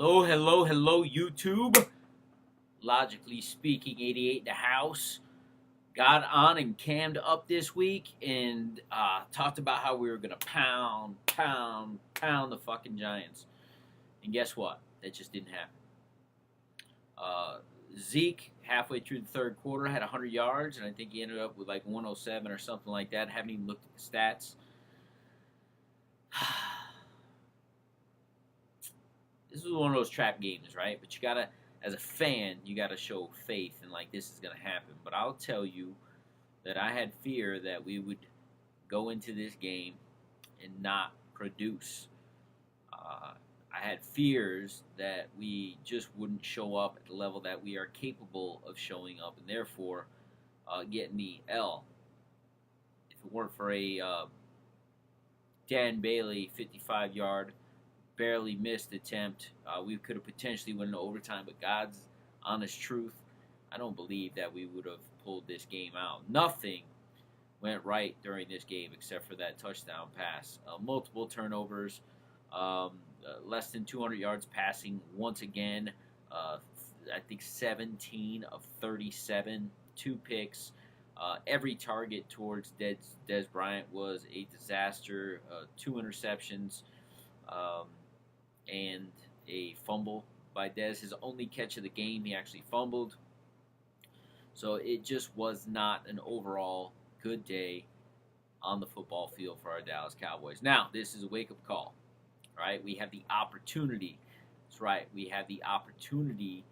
Hello, hello, hello, YouTube. Logically speaking, 88 in the house. Got on and cammed up this week and talked about how we were going to pound the fucking Giants. And guess what? That just didn't happen. Zeke, halfway through the third quarter, had 100 yards, and I think he ended up with like 107 or something like that. Haven't even looked at the stats. This was one of those trap games, right? But you gotta, as a fan, you gotta show faith and like this is gonna happen. But I'll tell you that I had fear that we would go into this game and not produce. I had fears that we just wouldn't show up at the level that we are capable of showing up, and therefore getting the L. If it weren't for a Dan Bailey 55-yard barely missed attempt, we could have potentially went into overtime. But God's honest truth, I don't believe that we would have pulled this game out. Nothing went right during this game except for that touchdown pass. Multiple turnovers, less than 200 yards passing once again. I think 17 of 37, 2 picks. Every target towards Dez Bryant was a disaster. 2 interceptions. And a fumble by Dez. His only catch of the game, he actually fumbled. So it just was not an overall good day on the football field for our Dallas Cowboys. Now, this is a wake-up call, right? We have the opportunity. That's right. We have the opportunity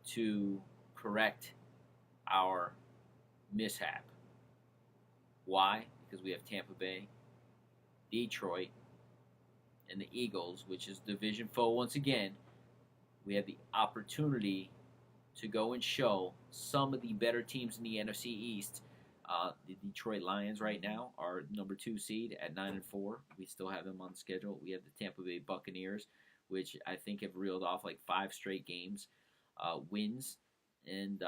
to correct our mishap. Why? Because we have Tampa Bay, Detroit, and the Eagles, which is division foe once again. We have the opportunity to go and show some of the better teams in the NFC East. The Detroit Lions right now are number 2 seed at 9-4. We still have them on the schedule. We have the Tampa Bay Buccaneers, which I think have reeled off like 5 straight games, wins, and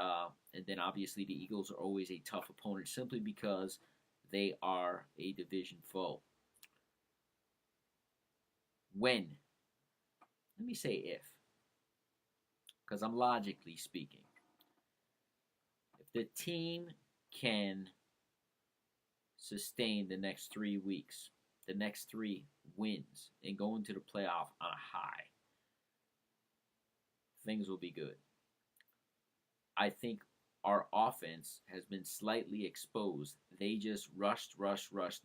then obviously the Eagles are always a tough opponent simply because they are a division foe. When? Let me say if. Because I'm logically speaking. If the team can sustain the next 3 weeks, the next 3 wins, and go into the playoff on a high, things will be good. I think our offense has been slightly exposed. They just rushed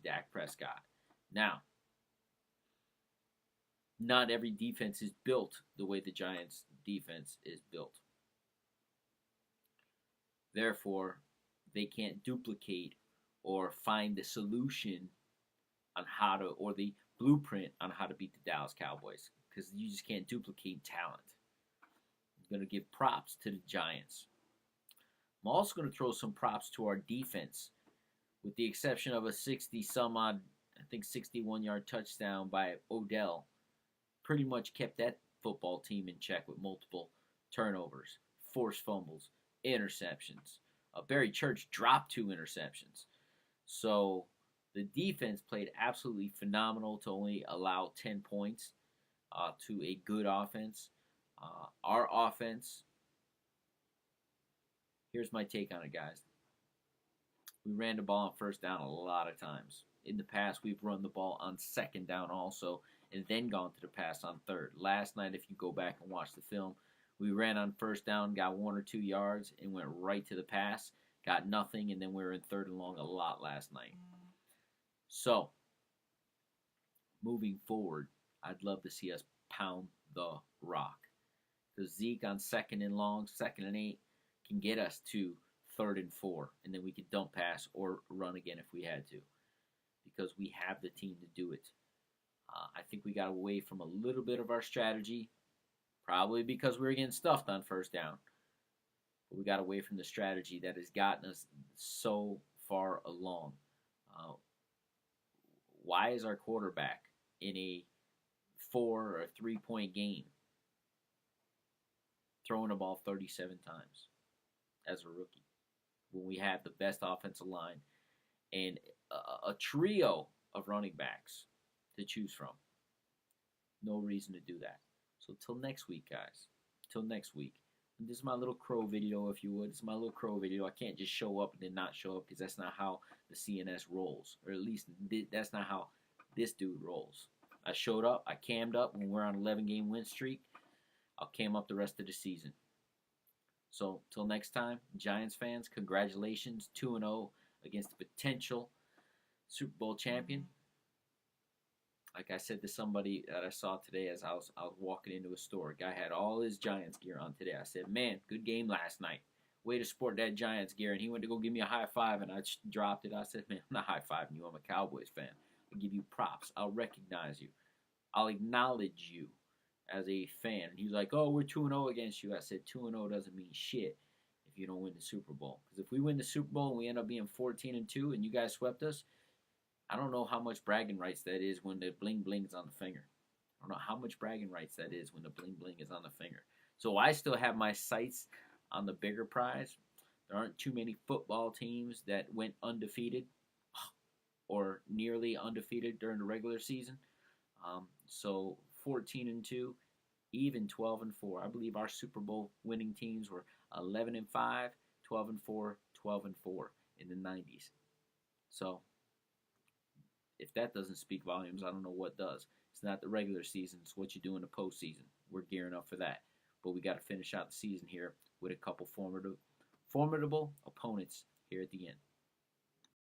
Dak Prescott. Now, not every defense is built the way the Giants' defense is built. Therefore, they can't duplicate or find the solution on how to, or the blueprint on how to beat the Dallas Cowboys, because you just can't duplicate talent. I'm going to give props to the Giants. I'm also going to throw some props to our defense, with the exception of a 60-some-odd, I think 61-yard touchdown by Odell. Pretty much kept that football team in check with multiple turnovers, forced fumbles, interceptions. Barry Church dropped 2 interceptions. So the defense played absolutely phenomenal to only allow 10 points to a good offense. Our offense, here's my take on it, guys. We ran the ball on first down a lot of times. In the past, we've run the ball on second down also, and then gone to the pass on third. Last night, if you go back and watch the film, we ran on first down, got 1 or 2 yards, and went right to the pass, got nothing, and then we were in third and long a lot last night. So, moving forward, I'd love to see us pound the rock. Because Zeke on second and long, second and 8, can get us to third and 4, and then we could dump pass or run again if we had to. Because we have the team to do it. I think we got away from a little bit of our strategy, probably because we were getting stuffed on first down. But we got away from the strategy that has gotten us so far along. Why is our quarterback in a 4 or 3-point game throwing the ball 37 times as a rookie when we have the best offensive line and a trio of running backs to choose from? No reason to do that. So till next week, guys. Till next week. And this is my little crow video, if you would. It's my little crow video. I can't just show up and then not show up because that's not how the CNS rolls. Or at least that's not how this dude rolls. I showed up. I cammed up when we're on an 11-game win streak. I'll cam up the rest of the season. So, till next time, Giants fans, congratulations. 2-0 against the potential Super Bowl champion. Like I said to somebody that I saw today as I was walking into a store, a guy had all his Giants gear on today. I said, man, good game last night. Way to sport that Giants gear. And he went to go give me a high five, and I just dropped it. I said, man, I'm not high fiving you. I'm a Cowboys fan. I'll give you props. I'll recognize you. I'll acknowledge you as a fan. And he was like, oh, we're 2-0 against you. I said, 2-0 doesn't mean shit if you don't win the Super Bowl. Because if we win the Super Bowl and we end up being 14-2 and you guys swept us, I don't know how much bragging rights that is when the bling bling is on the finger. I don't know how much bragging rights that is when the bling bling is on the finger. So I still have my sights on the bigger prize. There aren't too many football teams that went undefeated or nearly undefeated during the regular season. So 14-2, even 12-4. I believe our Super Bowl winning teams were 11-5, 12-4, 12-4 in the 90s. So if that doesn't speak volumes, I don't know what does. It's not the regular season. It's what you do in the postseason. We're gearing up for that. But we got to finish out the season here with a couple formidable opponents here at the end.